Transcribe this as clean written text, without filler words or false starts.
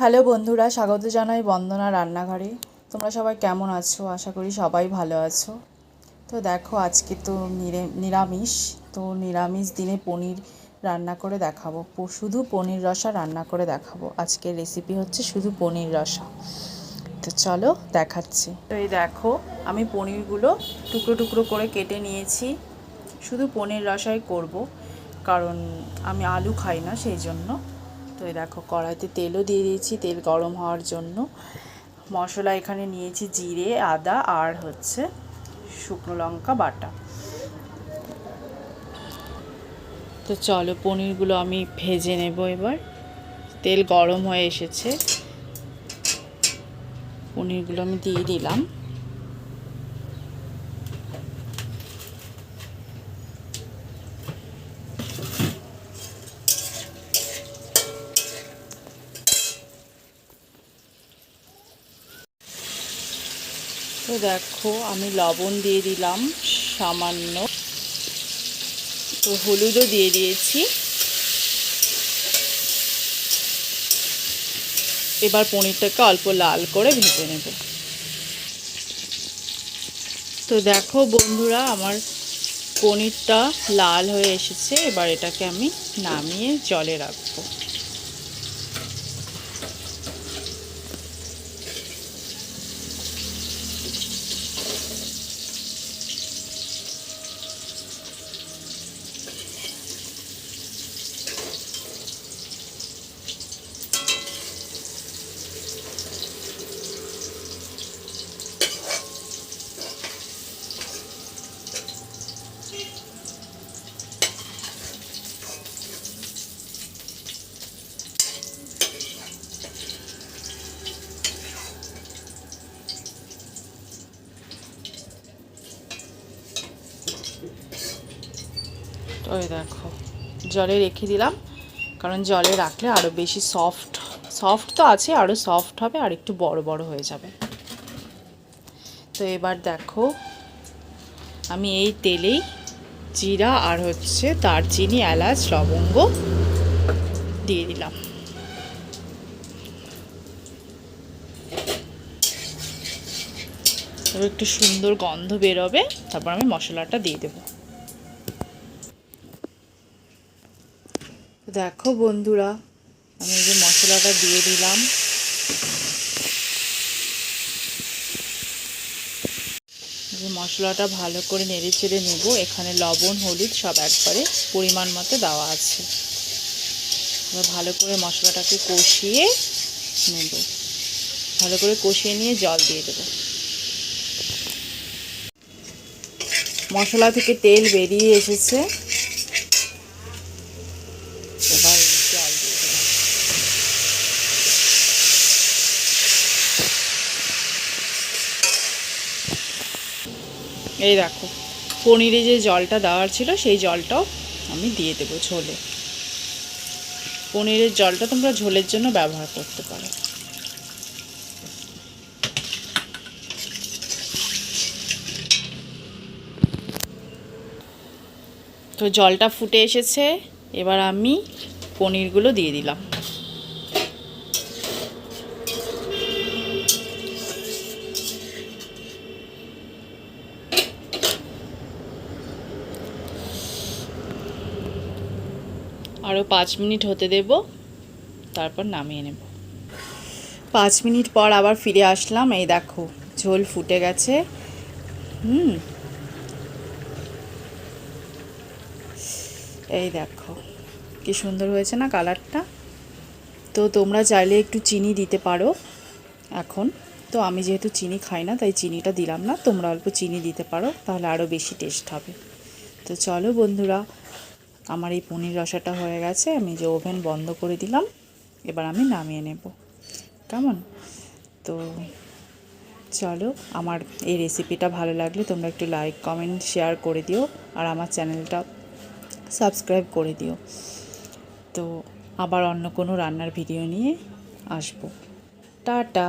Hello বন্ধুরা, স্বাগত জানাই বন্দনা রান্নাঘরে। তোমরা সবাই কেমন আছো? আশা করি সবাই ভালো আছো। তো দেখো, আজকে তো নিরামিষ। তো নিরামিষ দিনে পনির রান্না করে দেখাবো, শুধু পনির রসা রান্না করে দেখাবো। আজকের রেসিপি হচ্ছে শুধু পনির রসা। তো চলো দেখাচ্ছি। তো এই দেখো, আমি পনিরগুলো টুকরো টুকরো করে কেটে নিয়েছি। শুধু পনির রসাই করব, কারণ আমি আলু খাই না, সেই জন্য। তো এই দেখো, কড়াইতে তেলও দিয়ে দিয়েছি, তেল গরম হওয়ার জন্য। মশলা এখানে নিয়েছি জিরে, আদা আর হচ্ছে শুকনো লঙ্কা বাটা। তো চলো, পনিরগুলো আমি ভেজে নেব এবার। তেল গরম হয়ে এসেছে, পনিরগুলো আমি দিয়ে দিলাম। তো দেখো, আমি লবণ দিয়ে দিলাম সামান্য, তো হলুদও দিয়ে দিয়েছি। এবার পনিরটাকে অল্প লাল করে ভেজে নেব। তো দেখো বন্ধুরা, আমার পনিরটা লাল হয়ে এসেছে। এবার এটাকে আমি নামিয়ে জলে রাখবো। তো এই দেখো, জলে রেখে দিলাম, কারণ জলে রাখলে আরও বেশি সফট সফট তো আছে, আরও সফট হবে আর একটু বড় বড় হয়ে যাবে। তো এবার দেখো, আমি এই তেলেই জিরা আর হচ্ছে দারচিনি, এলাচ, লবঙ্গ দিয়ে দিলাম। এবার একটু সুন্দর গন্ধ বেরোবে, তারপর আমি মশলাটা দিয়ে দেবো। দেখো বন্ধুরা, আমি এই যে মশলাটা দিয়ে দিলাম। মশলাটা ভালো করে নেড়ে চেড়ে নেব। এখানে লবণ, হলুদ সব একবারে পরিমাণ মতো দেওয়া আছে। এবার ভালো করে মশলাটাকে কষিয়ে নেব। ভালো করে কষিয়ে নিয়ে জল দিয়ে দেব। মশলা থেকে তেল বেরিয়ে এসেছে, এবার জল দিয়ে দেব। এই দেখো, পনিরে যে জলটা দেওয়ার ছিল সেই জলটাও আমি দিয়ে দেব ঝোলে। পনিরের জলটা তোমরা ঝোলের জন্য ব্যবহার করতে পারো। তো জলটা ফুটে এসেছে, এবার আমি পনিরগুলো দিয়ে দিলাম। আরও 5 মিনিট হতে দেব, তারপর নামিয়ে নেব। 5 মিনিট পর আবার ফিরে আসলাম। এই দেখো, ঝোল ফুটে গেছে। এই দেখো কি সুন্দর হয়েছে না কালারটা। তো তোমরা চাইলে একটু চিনি দিতে পারো এখন। তো আমি যেহেতু চিনি খাই না, তাই চিনিটা দিলাম না। তোমরা অল্প চিনি দিতে পারো, তাহলে আরও বেশি টেস্ট হবে। তো চলো বন্ধুরা, আমার এই পনির রসাটা হয়ে গেছে। আমি যে ওভেন বন্ধ করে দিলাম, এবার আমি নামিয়ে নেব। কেমন? তো চলো, আমার এই রেসিপিটা ভালো লাগলে তোমরা একটু লাইক, কমেন্ট, শেয়ার করে দিও, আর আমার চ্যানেলটা সাবস্ক্রাইব করে দিও। তো আবার অন্য কোনো রান্নার ভিডিও নিয়ে আসবো। টাটা।